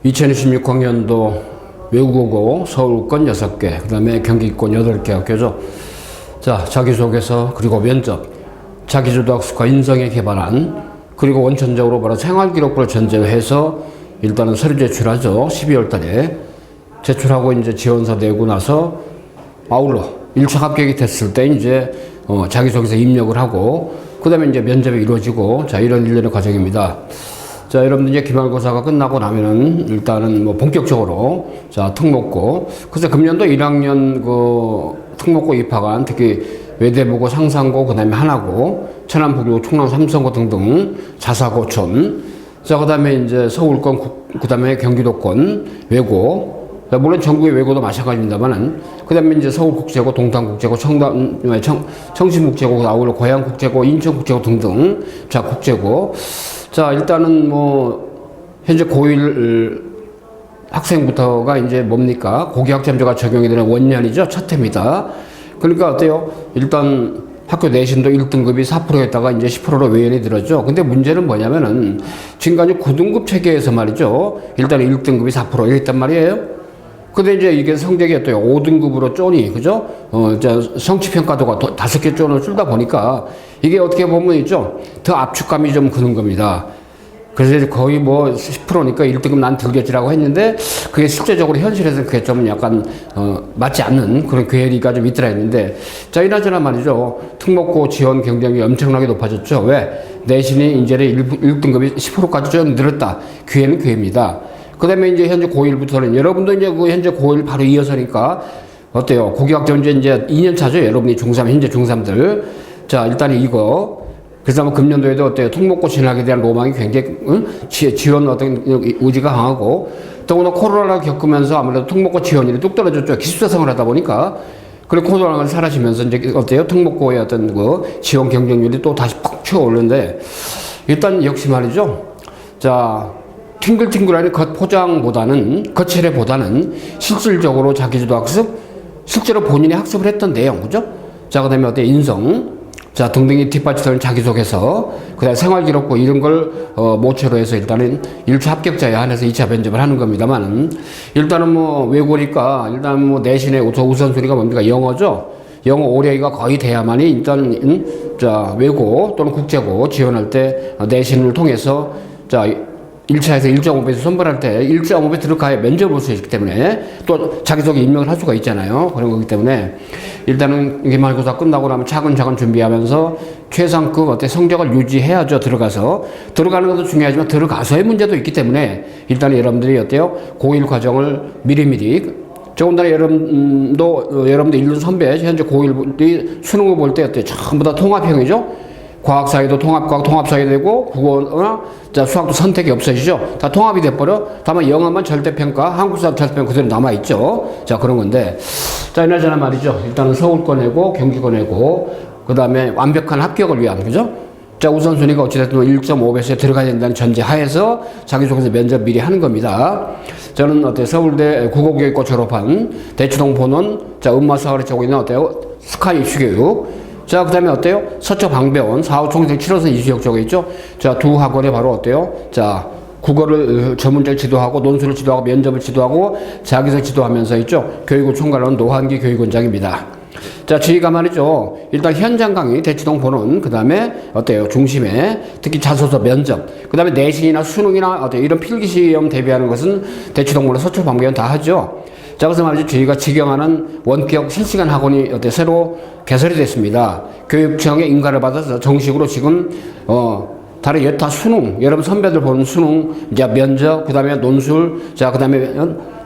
2026학년도 외국어고 서울권 6개, 그 다음에 경기권 8개 학교죠. 자, 자기소개서, 그리고 면접, 자기주도 학습과 인성에 개발한, 그리고 원천적으로 바로 생활기록부를 전제로 해서 일단은 서류 제출하죠. 12월 달에. 제출하고 이제 지원서 내고 나서 아울러 1차 합격이 됐을 때 이제 자기소개서 입력을 하고, 그 다음에 이제 면접이 이루어지고, 자, 이런 일련의 과정입니다. 자, 여러분들 이제 기말고사가 끝나고 나면은 일단은 뭐 본격적으로, 자, 특목고. 그래서 금년도 1학년 그 특목고 입학한 특히 외대부고, 상산고, 그 다음에 하나고, 천안, 부교, 충남, 삼성고 등등 자사고촌. 자, 그 다음에 이제 서울권, 그 다음에 경기도권, 외고. 물론 전국의 외고도 마찬가지입니다만은, 그 다음에 이제 서울국제고, 동탄국제고, 청신국제고, 아울러 고양국제고, 인천국제고 등등. 자, 국제고. 자, 일단은 뭐, 현재 고1 학생부터가 이제 뭡니까? 고교학점제가 적용이 되는 원년이죠. 첫 해입니다. 그러니까 어때요? 일단 학교 내신도 1등급이 4%였다가 이제 10%로 외연이 들었죠. 근데 문제는 뭐냐면은, 지금까지 9등급 체계에서 말이죠. 일단 1등급이 4%였단 말이에요. 근데 이제 이게 성적이 어때요? 5등급으로 쪼니, 그죠? 성취평가도가 5개 쪼는 줄다 보니까 이게 어떻게 보면 있죠? 더 압축감이 좀 드는 겁니다. 그래서 이제 거의 뭐 10%니까 1등급 난 들겠지라고 했는데, 그게 실제적으로 현실에서 그게 좀 약간, 맞지 않는 그런 괴리가 좀 있더라 했는데, 자, 이나저나 말이죠. 특목고 지원 경쟁이 엄청나게 높아졌죠. 왜? 내신이 이제 1등급이 10%까지 좀 늘었다. 기회는 기회입니다. 그 다음에 이제 현재 고1부터는 여러분도 이제 그 현재 고1 바로 이어서니까 어때요? 고교학점제 이제 2년 차죠? 여러분이 중3, 현재 중3들. 자, 일단 이거. 그래서 아마 금년도에도 어때요? 특목고 진학에 대한 로망이 굉장히, 지원 어떤 의지가 강하고, 더구나 코로나를 겪으면서 아무래도 특목고 지원율이 뚝 떨어졌죠. 기숙사생활 하다 보니까. 그리고 코로나가 사라지면서 이제 어때요? 특목고의 어떤 그 지원 경쟁률이 또 다시 팍 튀어오르는데, 일단 역시 말이죠. 자, 팅글팅글하는 겉포장보다는, 겉체례보다는 실질적으로 자기주도 학습, 실제로 본인이 학습을 했던 내용, 그죠? 자, 그 다음에 어때? 인성, 자, 등등이 뒷받침되는 자기소개서, 그 다음에 생활기록부, 이런 걸, 모체로 해서 일단은 1차 합격자에 한해서 2차 면접을 하는 겁니다만은, 일단은 뭐, 외고니까, 일단 뭐, 내신의 우선순위가 뭡니까? 영어죠? 영어 오래가 거의 돼야만이 일단, 자, 외고 또는 국제고 지원할 때 내신을 통해서, 자, 1차에서 1.5배에서 선발할 때 1.5배 들어가야 면접을 볼 수 있기 때문에 또 자기소개 임명을 할 수가 있잖아요. 그런 거기 때문에 일단은 기말고사 끝나고 나면 차근차근 준비하면서 최상급 어때 성적을 유지해야죠. 들어가는 것도 중요하지만 들어가서의 문제도 있기 때문에 일단 여러분들이 어때요? 고1 과정을 미리미리 더군다나 여러분들 일루 선배 현재 고1이 수능을 볼 때 어때요? 전부 다 통합형이죠. 과학사회도 통합과학 통합사회 되고, 국어나 수학도 선택이 없어지죠. 다 통합이 돼버려. 다만 영어만 절대평가, 한국사 절대평가 그대로 남아있죠. 자, 그런 건데. 자, 이나저나 말이죠. 일단은 서울권이고, 경기권이고, 그 다음에 완벽한 합격을 위한, 그죠? 자, 우선순위가 어찌됐든 1.5배수에 들어가야 된다는 전제 하에서 자기소개서 면접 미리 하는 겁니다. 저는 어때요? 서울대 국어교육과 졸업한 대치동 본원, 자, 음마사활에 적고 있는 어때요? 스카이 이슈교육. 자, 그 다음에 어때요? 서초 방배원, 4호 총생 7호선 이수역 쪽에 있죠? 자, 두 학원에 바로 어때요? 자, 국어를 전문적으로 지도하고, 논술을 지도하고, 면접을 지도하고, 자기소개 지도하면서 있죠? 교육을 총괄하는 노한기 교육원장입니다. 자, 저희가 말이죠. 일단 현장 강의, 대치동 본원, 그 다음에 어때요? 중심에, 특히 자소서 면접, 그 다음에 내신이나 수능이나 어때요? 이런 필기시험 대비하는 것은 대치동 본원, 서초 방배원 다 하죠? 자, 그래서 말이죠. 저희가 직영하는 원격 실시간 학원이 어때 새로 개설이 됐습니다. 교육청의 인가를 받아서 정식으로 지금 다른 여타 수능, 여러분 선배들 보는 수능, 이제 면접, 그 다음에 논술, 자, 그 다음에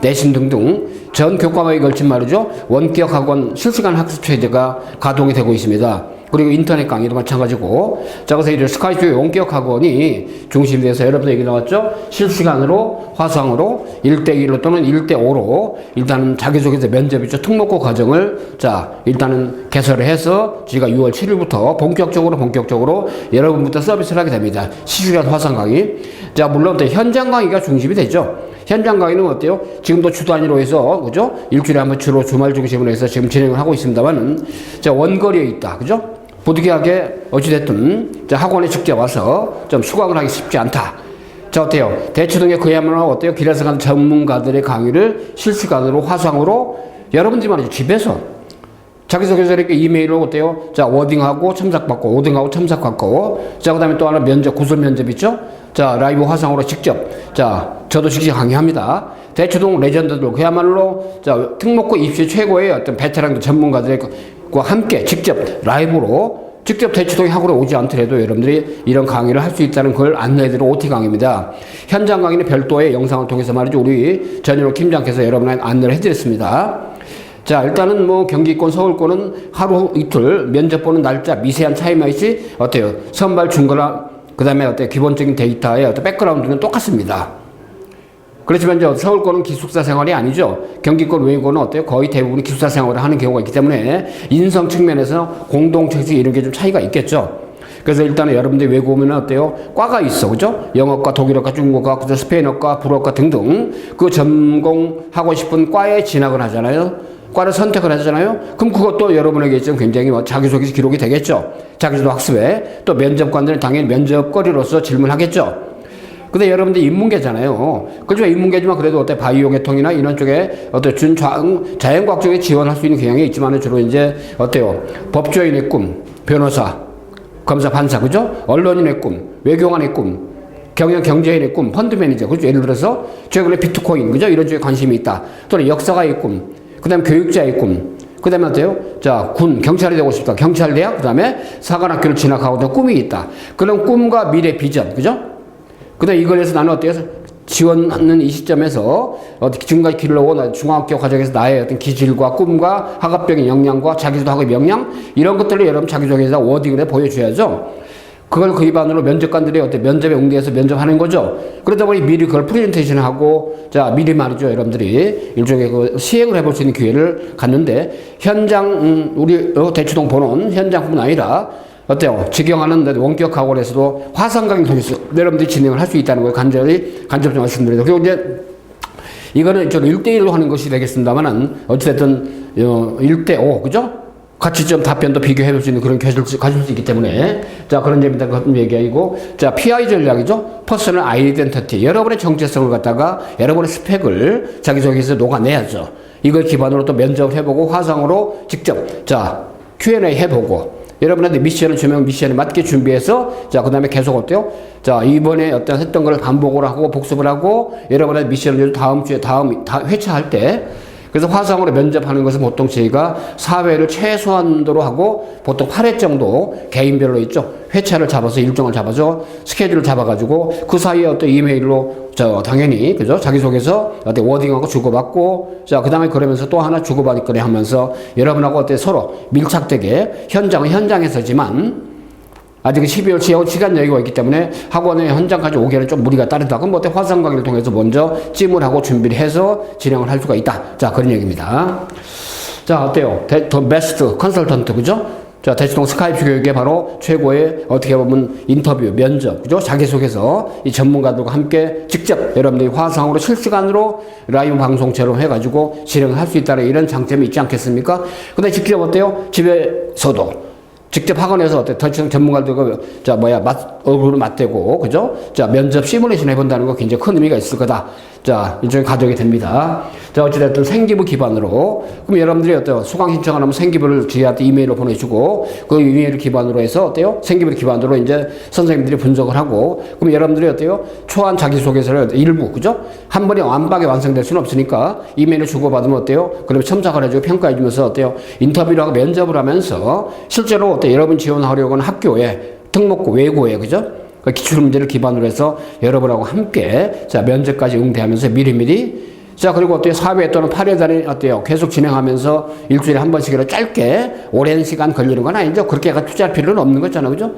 내신 등등 전 교과목에 걸친 말이죠. 원격 학원 실시간 학습 체제가 가동이 되고 있습니다. 그리고 인터넷 강의도 마찬가지고. 자, 그래서 이 스카이교육 원격 학원이 중심이 돼서 여러분들 얘기 나왔죠? 실시간으로, 화상으로, 1대1로 또는 1대5로 일단은 자기소개서 면접이죠. 특목고 과정을 자, 일단은 개설을 해서 저희가 6월 7일부터 본격적으로 여러분부터 서비스를 하게 됩니다. 실시간 화상 강의. 자, 물론 현장 강의가 중심이 되죠. 현장 강의는 어때요? 지금도 주 단위로 해서, 그죠? 일주일에 한 번 주로 주말 중심으로 해서 지금 진행을 하고 있습니다만은, 자, 원거리에 있다. 그죠? 부득이하게 어찌됐든, 자, 학원에 직접 와서 좀 수강을 하기 쉽지 않다. 자, 어때요? 대치동에 그야말로 어때요? 길에서 가는 전문가들의 강의를 실시간으로 화상으로 여러분들이 말이죠. 집에서 자기소개서 이렇게 이메일로 어때요? 자, 워딩하고 첨삭받고, 워딩하고 첨삭받고, 자, 그 다음에 또 하나 면접, 구술 면접 있죠? 자, 라이브 화상으로 직접, 자, 저도 직접 강의합니다. 대치동 레전드들, 그야말로, 자, 특목고 입시 최고의 어떤 베테랑 전문가들과 함께 직접 라이브로, 직접 대치동에 학원에 오지 않더라도 여러분들이 이런 강의를 할 수 있다는 걸 안내해드리는 OT 강의입니다. 현장 강의는 별도의 영상을 통해서 말이죠. 우리 전현욱 팀장께서 여러분한테 안내를 해드렸습니다. 자, 일단은 뭐 경기권, 서울권은 하루 이틀 면접 보는 날짜 미세한 차이만 있지 어때요? 선발 중거나 그 다음에 어때요? 기본적인 데이터의 어떤 백그라운드는 똑같습니다. 그렇지만 이제 서울권은 기숙사 생활이 아니죠. 경기권 외곽은 어때요? 거의 대부분 기숙사 생활을 하는 경우가 있기 때문에 인성 측면에서 공동체식 이런 게 좀 차이가 있겠죠. 그래서 일단은 여러분들이 외국 오면 어때요? 과가 있어, 그죠? 영어과, 독일어과, 중국어과, 그죠? 스페인어과, 불어과 등등 그 전공하고 싶은 과에 진학을 하잖아요. 과를 선택을 하잖아요. 그럼 그것도 여러분에게 좀 굉장히 자기소개 기록이 되겠죠. 자기소개 학습에 또 면접관들은 당연히 면접거리로서 질문하겠죠. 근데 여러분들 인문계잖아요. 그렇죠. 인문계지만 그래도 어때 바이오 계통이나 이런 쪽에 어때 자연과학 쪽에 지원할 수 있는 경향이 있지만 주로 이제 어때요? 법조인의 꿈, 변호사, 검사, 판사, 그죠? 언론인의 꿈, 외교관의 꿈, 경제인의 꿈, 펀드 매니저, 그죠? 예를 들어서 최근에 비트코인, 그죠? 이런 쪽에 관심이 있다. 또는 역사가의 꿈. 그 다음에 교육자의 꿈. 그 다음에 어때요? 자, 경찰이 되고 싶다. 경찰대학. 그 다음에 사관학교를 진학하고도 꿈이 있다. 그런 꿈과 미래 비전. 그죠? 그 다음에 이걸 해서 나는 어때요? 지원하는 이 시점에서 지금까지 길을 오고 중학교 과정에서 나의 어떤 기질과 꿈과 학업적인 역량과 자기소개의 역량 이런 것들을 여러분 자기소개에서 워딩을 해 보여줘야죠. 그걸 그 기반으로 면접관들이 어때 면접에 응대해서 면접하는 거죠. 그러다 보니 미리 그걸 프레젠테이션하고 자 미리 말이죠 여러분들이 일종의 그 시행을 해볼 수 있는 기회를 갖는데 현장 우리 대치동 보는 현장뿐만 아니라 어때요? 직영하는 원격 학원에서도 화상 강의 통해서 여러분들이 진행을 할 수 있다는 걸 간절히 말씀드립니다. 그리고 이제 이거는 좀 1대1로 하는 것이 되겠습니다만은 어찌됐든 1대5 그죠? 같이 좀 답변도 비교해 볼 수 있는 그런 기회를 가질 수 있기 때문에 자 그런 점이다 그런 얘기이고 자 PI 전략이죠. 퍼스널 아이덴티티 여러분의 정체성을 갖다가 여러분의 스펙을 자기소개에서 녹아내야죠. 이걸 기반으로 또 면접을 해보고 화상으로 직접 자 Q&A 해보고 여러분한테 미션을 주면 미션에 맞게 준비해서 자 그다음에 계속 어때요? 자 이번에 어떤 했던 걸 반복을 하고 복습을 하고 여러분한테 미션을 다음 주에 다음 회차할 때 그래서 화상으로 면접하는 것은 보통 저희가 4회를 최소한도로 하고 보통 8회 정도 개인별로 있죠. 회차를 잡아서 일정을 잡아서 스케줄을 잡아가지고 그 사이에 어떤 이메일로 당연히 그죠 자기소개서 어떤 워딩하고 주고받고 자 그다음에 그러면서 또 하나 주고받거리 하면서 여러분하고 어때 서로 밀착되게 현장은 현장에서지만 아직 12월 시간 여유가 있기 때문에 학원에 현장까지 오기에는 좀 무리가 따른다. 그럼 어때 화상 강의를 통해서 먼저 찜을 하고 준비를 해서 진행을 할 수가 있다. 자 그런 얘기입니다. 자 어때요? 더 베스트 컨설턴트 그죠? 자 대치동 스카이프 교육의 바로 최고의 어떻게 보면 인터뷰 면접 그죠? 자기소개서 이 전문가들과 함께 직접 여러분들이 화상으로 실시간으로 라이브 방송처럼 해가지고 진행을 할 수 있다는 이런 장점이 있지 않겠습니까? 근데 직접 어때요? 집에서도 직접 학원에서 어때 대치동 전문가들과 얼굴을 맞대고 그죠? 자 면접 시뮬레이션 해본다는 거 굉장히 큰 의미가 있을 거다. 자 일종의 가정이 됩니다. 자 어찌됐든 생기부 기반으로 그럼 여러분들이 어때요? 수강 신청을 하면 생기부를 저희한테 이메일로 보내주고 그 이메일을 기반으로 해서 어때요? 생기부를 기반으로 이제 선생님들이 분석을 하고 그럼 여러분들이 어때요? 초안 자기소개서를 일부 그죠? 한 번에 완박에 완성될 수는 없으니까 이메일을 주고받으면 어때요? 그러면 첨삭을 해주고 평가해주면서 어때요? 인터뷰를 하고 면접을 하면서 실제로 여러분 지원하려고 하는 학교에 특목고 외고에 그죠? 그 기출문제를 기반으로 해서 여러분하고 함께 자 면접까지 응대하면서 미리미리 자 그리고 어때요? 4회 또는 8회 단위 어때요? 계속 진행하면서 일주일에 한 번씩이라도 짧게 오랜 시간 걸리는 건 아니죠. 그렇게 투자할 필요는 없는 거잖아요. 그죠?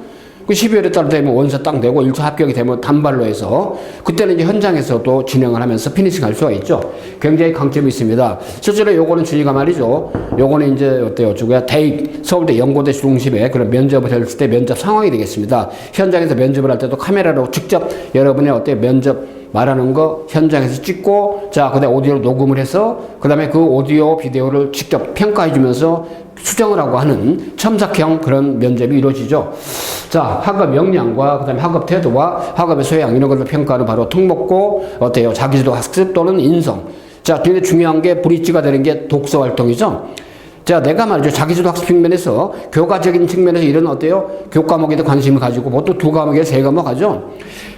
그 12월에 따라 되면 원서 딱 내고 1차 합격이 되면 단발로 해서 그때는 이제 현장에서도 진행을 하면서 피니싱 할 수가 있죠. 굉장히 강점이 있습니다. 실제로 요거는 주의가 말이죠. 요거는 이제 어때요? 대입, 서울대 연고대 중심의 그런 면접을 했을 때 면접 상황이 되겠습니다. 현장에서 면접을 할 때도 카메라로 직접 여러분의 면접 말하는 거 현장에서 찍고, 자, 그 다음에 오디오로 녹음을 해서, 그 다음에 그 오디오, 비디오를 직접 평가해주면서 수정을 하고 하는 첨삭형 그런 면접이 이루어지죠. 자, 학업 역량과 그 다음에 학업 태도와 학업의 소양, 이런 것을 평가하는 바로 특목고, 어때요? 자기주도 학습 또는 인성. 자, 근데 중요한 게 브릿지가 되는 게 독서 활동이죠. 자, 내가 말이죠. 자기주도 학습 측면에서, 교과적인 측면에서 이런 어때요? 교과목에도 관심을 가지고, 보통 2과목에 3과목 하죠.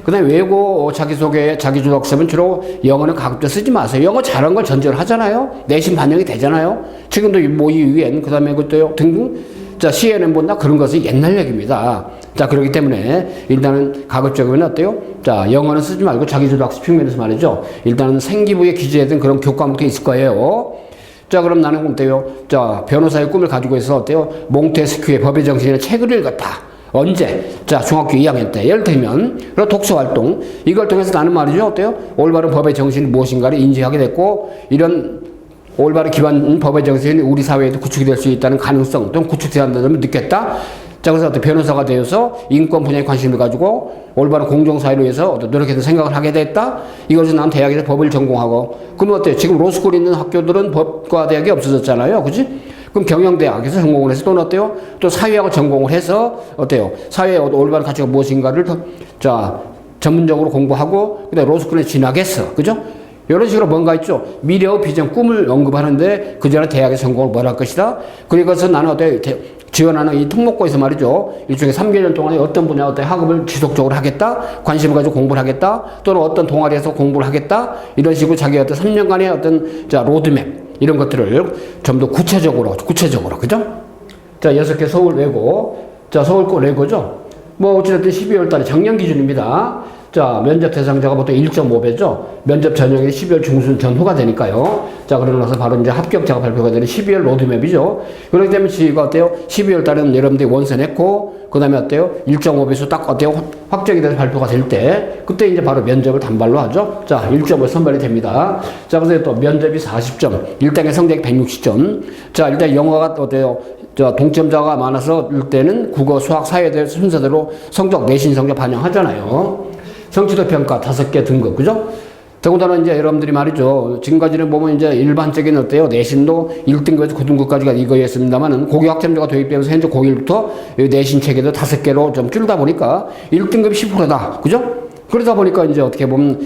그 다음에 외고 자기소개, 자기주도 학습은 주로 영어는 가급적 쓰지 마세요. 영어 잘하는 걸 전제를 하잖아요. 내신 반영이 되잖아요. 지금도 뭐 이 위엔, 그 다음에 그것도요, 등등. 자, CNN 본다? 그런 것은 옛날 얘기입니다. 자, 그렇기 때문에 일단은 가급적이면 어때요? 자, 영어는 쓰지 말고 자기주도 학습 측면에서 말이죠. 일단은 생기부에 기재된 그런 교과목도 있을 거예요. 자, 그럼 나는 어때요? 자, 변호사의 꿈을 가지고 있어 어때요? 몽테스큐의 법의 정신이라는 책을 읽었다. 언제? 자, 중학교 2학년 때. 예를 들면, 그리고 독서 활동. 이걸 통해서 나는 말이죠. 어때요? 올바른 법의 정신이 무엇인가를 인지하게 됐고, 이런 올바른 기반 법의 정신이 우리 사회에도 구축이 될 수 있다는 가능성, 또는 구축되어야 한다는 느꼈다. 자, 그래서 어떤 변호사가 되어서 인권 분야에 관심을 가지고 올바른 공정사회를 위해서 어떤 노력해서 생각을 하게 됐다. 이것을 난 대학에서 법을 전공하고. 그럼 어때요? 지금 로스쿨 있는 학교들은 법과 대학이 없어졌잖아요. 그지? 그럼 경영대학에서 전공을 해서 또는 어때요? 또 사회학을 전공을 해서 어때요? 사회의 올바른 가치가 무엇인가를 자, 전문적으로 공부하고, 그 다음에 로스쿨에 진학했어. 그죠? 이런 식으로 뭔가 있죠. 미래의 비전, 꿈을 언급하는데 그 전에 대학에 전공을 뭘 할 것이다. 그래서 나는 어때 지원하는 이 특목고에서 말이죠. 일종의 3개년 동안에 어떤 분야 어떤 학업을 지속적으로 하겠다. 관심을 가지고 공부를 하겠다. 또는 어떤 동아리에서 공부를 하겠다. 이런 식으로 자기 어떤 3년간의 어떤 자 로드맵 이런 것들을 좀 더 구체적으로 그죠? 자, 6개 서울 외고. 자, 서울고 외고죠. 뭐 어찌됐든 12월 달에 작년 기준입니다. 자, 면접 대상자가 보통 1.5배죠. 면접 전형이 12월 중순 전후가 되니까요. 자, 그러고 나서 바로 이제 합격자가 발표가 되는 12월 로드맵이죠. 그렇기 때문에 지가 어때요? 12월 달에는 여러분들이 원서냈고, 그 다음에 어때요? 1.5배수 딱 어때요? 확정이 돼서 발표가 될 때, 그때 이제 바로 면접을 단발로 하죠. 자, 1.5 선발이 됩니다. 자, 그래서 또 면접이 40점, 1단계 성적이 160점. 자, 일단 영어가 어때요? 자, 동점자가 많아서 일때는 국어, 수학, 사회에 대해 순서대로 성적, 내신 성적 반영하잖아요. 성취도 평가 5개 등급, 그죠? 더군다나 이제 여러분들이 말이죠. 지금까지는 보면 이제 일반적인 어때요? 내신도 1등급에서 9등급까지가 이거였습니다만은 고교학점제가 도입되면서 현재 고1부터 내신 체계도 5개로 좀 줄다 보니까 1등급이 10%다. 그죠? 그러다 보니까 이제 어떻게 보면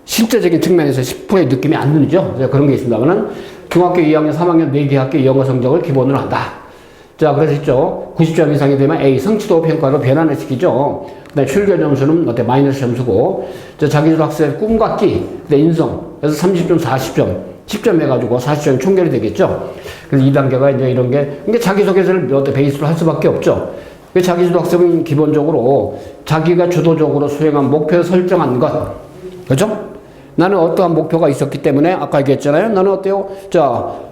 실제적인 측면에서 10%의 느낌이 안 들죠. 그런 게 있습니다만은 중학교 2학년, 3학년 4개 학교 영어 성적을 기본으로 한다. 자, 그래서 있죠. 90점 이상이 되면 A, 성취도 평가로 변환을 시키죠. 그 다음에 출결 점수는 어때? 마이너스 점수고. 자, 자기주도 학습의 꿈과 끼, 그 다음에 인성. 그래서 30점, 40점. 10점 해가지고 40점이 총결이 되겠죠. 그래서 2단계가 이제 이런 게, 그러니까 자기소개서를 어때? 베이스로 할 수밖에 없죠. 자기주도 학습은 기본적으로 자기가 주도적으로 수행한 목표 설정한 것. 그죠? 나는 어떠한 목표가 있었기 때문에 아까 얘기했잖아요. 나는 어때요? 자,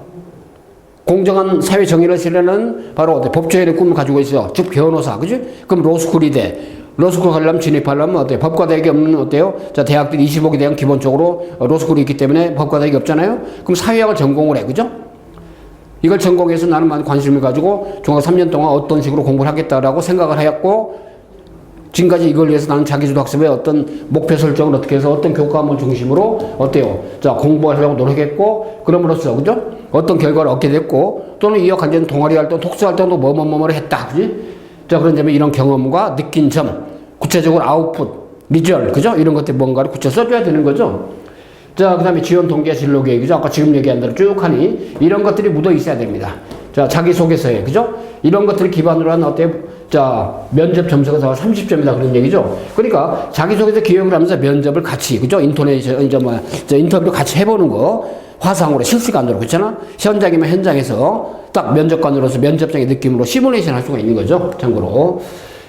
공정한 사회 정의를 실현하는 바로 어때? 법조인의 꿈을 가지고 있어. 즉 변호사, 그지? 그럼 로스쿨이 돼. 로스쿨 가려면 진입하려면 어때요? 법과 대학이 없는 어때요? 자, 대학들이 25개 대학 기본적으로 로스쿨이 있기 때문에 법과 대학이 없잖아요. 그럼 사회학을 전공을 해, 그죠? 이걸 전공해서 나는 많은 관심을 가지고 중학 3년 동안 어떤 식으로 공부를 하겠다라고 생각을 하였고, 지금까지 이걸 위해서 나는 자기주도 학습의 어떤 목표 설정을 어떻게 해서 어떤 교과목을 중심으로 어때요? 자, 공부하려고 노력했고, 그럼으로써, 그죠? 어떤 결과를 얻게 됐고, 또는 이어가는 동아리 활동, 독서 활동도 뭐뭐뭐를 했다. 그지? 자, 그런 점에 이런 경험과 느낀 점, 구체적으로 아웃풋, 비주얼, 그죠? 이런 것들 뭔가를 구체 써줘야 되는 거죠. 자, 그 다음에 지원 동기와 진로 계획이죠. 아까 지금 얘기한 대로 쭉 하니, 이런 것들이 묻어 있어야 됩니다. 자, 자기소개서에, 그죠? 이런 것들을 기반으로 한 어때? 자, 면접 점수가 30점이다 그런 얘기죠. 그러니까 자기소개서 기획을 하면서 면접을 같이, 그죠? 인터넷, 이제 뭐, 인터뷰도 같이 해보는 거, 화상으로, 실시간으로, 그렇잖아? 현장이면 현장에서 딱 면접관으로서 면접장의 느낌으로 시뮬레이션 할 수가 있는 거죠. 참고로.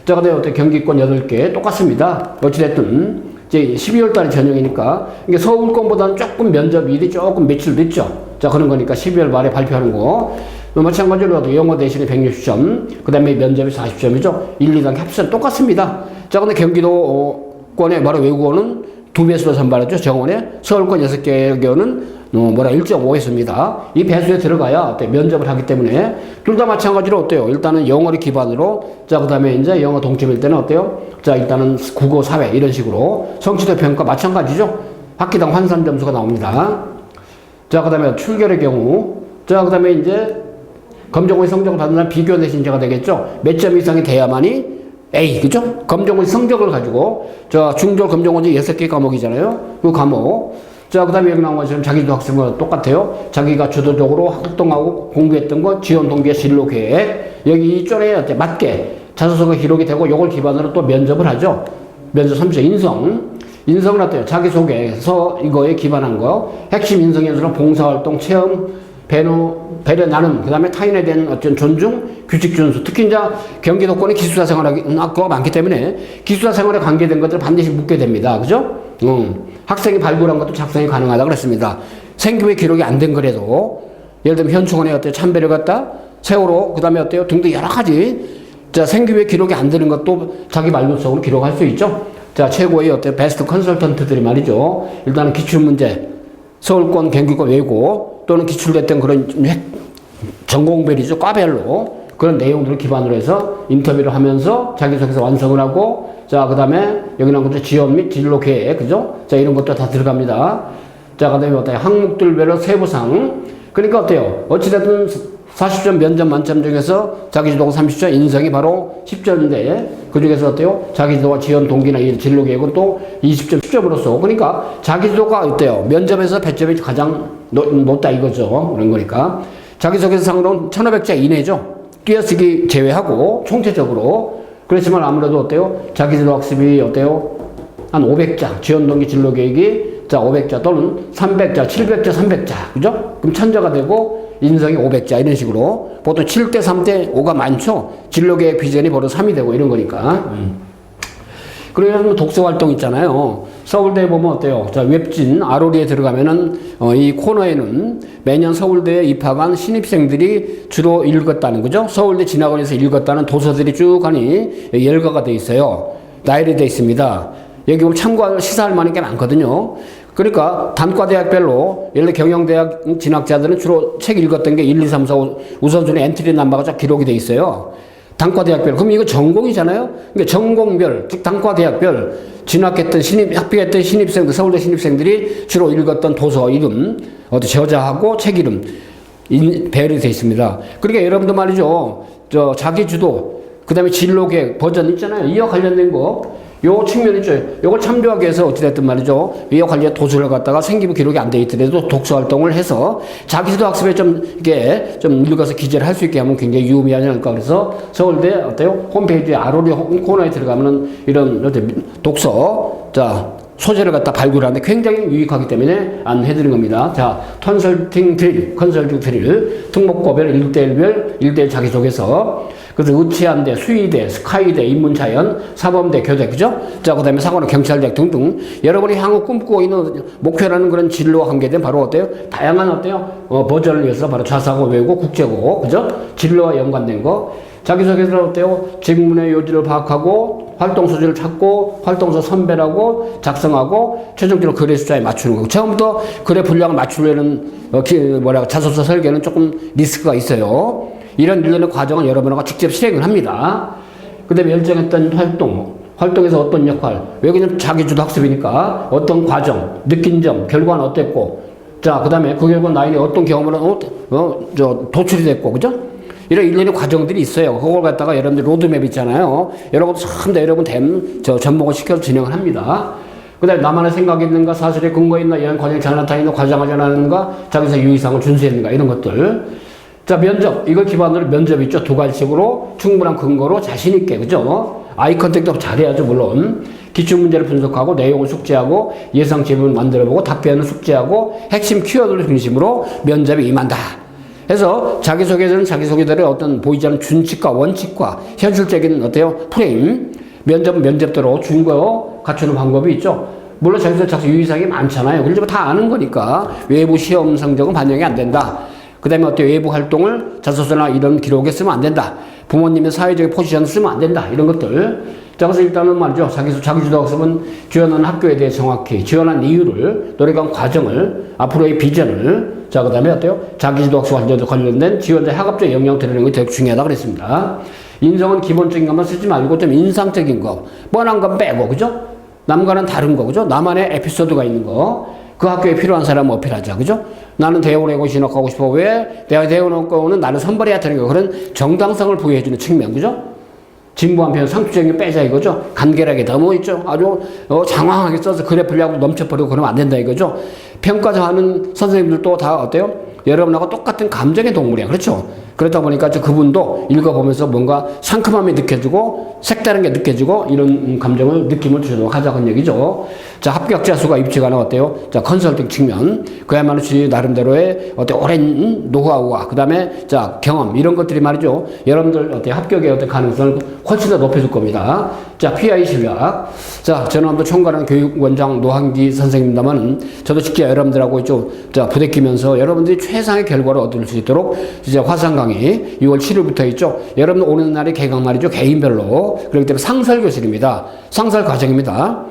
자, 근데 어때? 경기권 8개 똑같습니다. 어찌됐든, 이제 12월 달이 전형이니까, 이게 서울권보다는 조금 면접일이 조금 며칠 늦죠. 자, 그런 거니까 12월 말에 발표하는 거. 마찬가지로 영어 대신에 160점, 그 다음에 면접이 40점이죠. 1, 2단계 합산 똑같습니다. 자, 근데 경기도권에 바로 외국어는 2배수로 선발하죠. 정원에. 서울권 6개 경우는 1.5 했습니다. 이 배수에 들어가야 면접을 하기 때문에 둘 다 마찬가지로 어때요? 일단은 영어를 기반으로, 자, 그 다음에 이제 영어 동점일 때는 어때요? 자, 일단은 국어, 사회 이런 식으로 성취도 평가 마찬가지죠. 학기당 환산 점수가 나옵니다. 자, 그 다음에 출결의 경우. 자, 그 다음에 이제 검정고시 성적을 받는 사람 비교 내신제가 되겠죠. 몇 점 이상이 돼야만이 A, 그죠? 검정고시 성적을 가지고, 자, 중졸 검정고시 6개 과목이잖아요. 그 과목. 자, 그 다음에 여기 나온 것처럼 자기도 학생과 똑같아요. 자기가 주도적으로 활동하고 공부했던 거, 지원 동기의 진로 계획. 여기 이 쪽에 맞게 자소서가 기록이 되고, 이걸 기반으로 또 면접을 하죠. 면접 3차 인성. 인성은 어때요? 자기소개서 이거에 기반한 거. 핵심 인성 연수는 봉사활동, 체험, 배려 나눔, 그 다음에 타인에 대한 어떤 존중, 규칙 준수. 특히 이제 경기도권의 기숙사 생활학교가 많기 때문에 기숙사 생활에 관계된 것들을 반드시 묻게 됩니다. 그죠? 학생이 발굴한 것도 작성이 가능하다 그랬습니다. 생기부에 기록이 안 된 거라도, 예를 들면 현충원에 어때요? 참배를 갖다, 세월호, 그 다음에 어때요? 등등 여러 가지. 자, 생기부에 기록이 안 되는 것도 자기 말문속으로 기록할 수 있죠. 자, 최고의 어때요? 베스트 컨설턴트들이 말이죠. 일단은 기출문제, 서울권, 경기권 외고, 또는 기출됐던 그런 전공별이죠. 과별로. 그런 내용들을 기반으로 해서 인터뷰를 하면서 자기소개서 완성을 하고, 자, 그 다음에 여기 나온 것도 지원 및 진로 계획, 그죠? 자, 이런 것도 다 들어갑니다. 자, 그 다음에 어때요? 항목들별로 세부상. 그러니까 어때요? 어찌됐든 40점 면접 만점 중에서 자기지도가 30점, 인성이 바로 10점인데, 그 중에서 어때요? 자기지도와 지원 동기나 이 진로 계획은 또 20점, 10점으로서. 그러니까 자기지도가 어때요? 면접에서 배점이 가장 높다 이거죠. 그런 거니까. 자기소개서 상으로는 1500자 이내죠. 띄어쓰기 제외하고, 총체적으로. 그렇지만 아무래도 어때요? 자기지도 학습이 어때요? 한 500자, 지원 동기 진로 계획이 자, 500자 또는 300자, 700자, 300자. 그죠? 그럼 1000자가 되고, 인성이 500자, 이런 식으로. 보통 7대 3대 5가 많죠? 진로계획 비전이 바로 3이 되고 이런 거니까. 그래서 독서 활동 있잖아요. 서울대에 보면 어때요? 자, 웹진, 아로리에 들어가면은, 이 코너에는 매년 서울대에 입학한 신입생들이 주로 읽었다는 거죠? 서울대 진학원에서 읽었다는 도서들이 쭉 하니 열거가 돼 있어요. 나열이 돼 있습니다. 여기 보면 참고할, 시사할 만한 게 많거든요. 그러니까 단과대학별로 예를 들어 경영대학 진학자들은 주로 책 읽었던 게 1, 2, 3, 4, 5 우선순위 엔트리 넘버가 쫙 기록이 돼 있어요. 단과대학별. 그럼 이거 전공이잖아요. 그러니까 전공별, 즉 단과대학별 진학했던 합격했던 신입생들, 서울대 신입생들이 주로 읽었던 도서 이름, 저자하고 책 이름 배열이 돼 있습니다. 그러니까 여러분도 말이죠. 저 자기주도, 그 다음에 진로계획 버전 있잖아요. 이와 관련된 거. 요 측면 있죠. 요걸 참조하기 위해서 어찌됐든 말이죠. 이와 관련 도서를 갖다가 생기부 기록이 안 돼 있더라도 독서 활동을 해서 자기도 학습에 좀 이게 좀 읽어서 기재를 할 수 있게 하면 굉장히 유의미하지 않을까. 그래서 서울대 어때요? 홈페이지에 아로리 코너에 들어가면은 이런 독서, 자, 소재를 갖다 발굴하는데 굉장히 유익하기 때문에 안내해드린 겁니다. 자, 컨설팅 드릴, 특목고별 1대1별, 1대1 자기소개서, 그래서 의치한대, 수의대, 스카이대, 인문자연, 사범대, 교대, 그죠? 자, 그 다음에 상호는 경찰대학 등등. 여러분이 향후 꿈꾸고 있는 목표라는 그런 진로와 관계된 바로 어때요? 다양한 어때요? 버전을 위해서 바로 자사고 외고, 국제고, 그죠? 진로와 연관된 거. 자기소개서는 어때요? 직문의 요지를 파악하고, 활동 소지를 찾고, 활동서 선별하고, 작성하고, 최종적으로 글의 숫자에 맞추는 거고. 처음부터 글의 분량을 맞추려는, 자소서 설계는 조금 리스크가 있어요. 이런 일련의 과정을 여러분과 직접 실행을 합니다. 그 다음에 열정했던 활동에서 어떤 역할, 여기는 자기주도 학습이니까 어떤 과정, 느낀 점, 결과는 어땠고, 자, 그 다음에 그 결과 나에게 어떤 경험으로 도출이 됐고, 그죠? 이런 일련의 과정들이 있어요. 그걸 갖다가 여러분들 로드맵 있잖아요. 여러분도 전부 여러분 접목을 시켜서 진행을 합니다. 그 다음에 나만의 생각이 있는가, 사실에 근거 있나, 이런 과정이 잘 나타나는가, 과장하지 않았는가, 자기서 유의사항을 준수했는가, 이런 것들. 자, 면접. 이걸 기반으로 면접 있죠. 두 가지식으로 충분한 근거로 자신있게, 그죠? 아이 컨택도 잘해야죠, 물론. 기출문제를 분석하고, 내용을 숙지하고, 예상 질문을 만들어보고, 답변을 숙지하고, 핵심 키워드를 중심으로 면접에 임한다. 그래서 자기소개서는 자기소개대로 어떤 보이지 않는 준칙과 원칙과 현실적인 어때요? 프레임. 면접은 면접대로 준거 갖추는 방법이 있죠. 물론 자기소개 작성 유의사항이 많잖아요. 그걸 다 아는 거니까 외부 시험 성적은 반영이 안 된다. 그 다음에 어때요? 외부 활동을 자소서나 이런 기록에 쓰면 안 된다. 부모님의 사회적인 포지션을 쓰면 안 된다. 이런 것들. 자, 그래서 일단은 말이죠. 자기주도 학습은 지원하는 학교에 대해 정확히, 지원한 이유를, 노력한 과정을, 앞으로의 비전을, 자, 그 다음에 어때요? 자기주도 학습 관련된 지원자 학업적 영향 드리는 게 되게 중요하다 그랬습니다. 인성은 기본적인 것만 쓰지 말고 좀 인상적인 거, 뻔한 건 빼고, 그죠? 남과는 다른 거, 그죠? 나만의 에피소드가 있는 거. 그 학교에 필요한 사람은 어필하자, 그죠? 나는 대우외고 진학하고 싶어. 왜? 내가 대우외고는 나를 선발해야 되는 거. 그런 정당성을 부여해주는 측면, 그죠? 진부 한편 상투적인 빼자 이거죠. 간결하게 너무 있죠. 아주 장황하게 써서 글에 분량도 넘쳐버리고 그러면 안 된다 이거죠. 평가하는 선생님들도 다 어때요? 여러분하고 똑같은 감정의 동물이야. 그렇죠? 그러다 보니까 그분도 읽어보면서 뭔가 상큼함이 느껴지고 색다른 게 느껴지고 이런 감정을 느낌을 주도록 하자는 얘기죠. 자, 합격자 수가 입지가 어때요? 자, 컨설팅 측면 그야말로 지 나름대로의 오랜 노하우와 그 다음에 자 경험 이런 것들이 말이죠. 여러분들 합격의 가능성을 훨씬 더 높여줄 겁니다. 자, PI 실력. 자, 저는 한번 총괄하는 교육원장 노한기 선생님입니다만 저도 직접 여러분들하고 자 부대끼면서 여러분들이 최상의 결과를 얻을 수 있도록 이제 화상 강의 6월 7일부터 있죠. 여러분 오는 날이 개강 날이죠. 개인별로. 그렇기 때문에 상설교실입니다. 상설 과정입니다.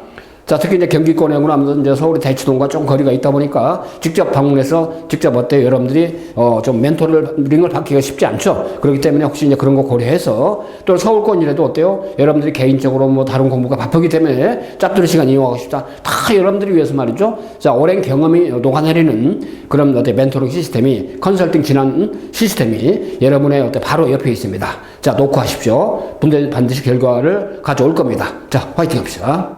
자, 특히 이제 경기권에 하면 이제 서울의 대치동과 좀 거리가 있다 보니까 직접 방문해서 직접 어때요? 여러분들이 좀 멘토링을 받기가 쉽지 않죠. 그렇기 때문에 혹시 이제 그런 거 고려해서 또 서울권이라도 어때요? 여러분들이 개인적으로 뭐 다른 공부가 바쁘기 때문에 짭조름 시간 이용하고 싶다. 다 여러분들을 위해서 말이죠. 자, 오랜 경험이 녹아내리는 그런 멘토링 시스템이 컨설팅 진한 시스템이 여러분의 바로 옆에 있습니다. 자, 놓고 하십시오. 반드시 결과를 가져올 겁니다. 자, 화이팅 합시다.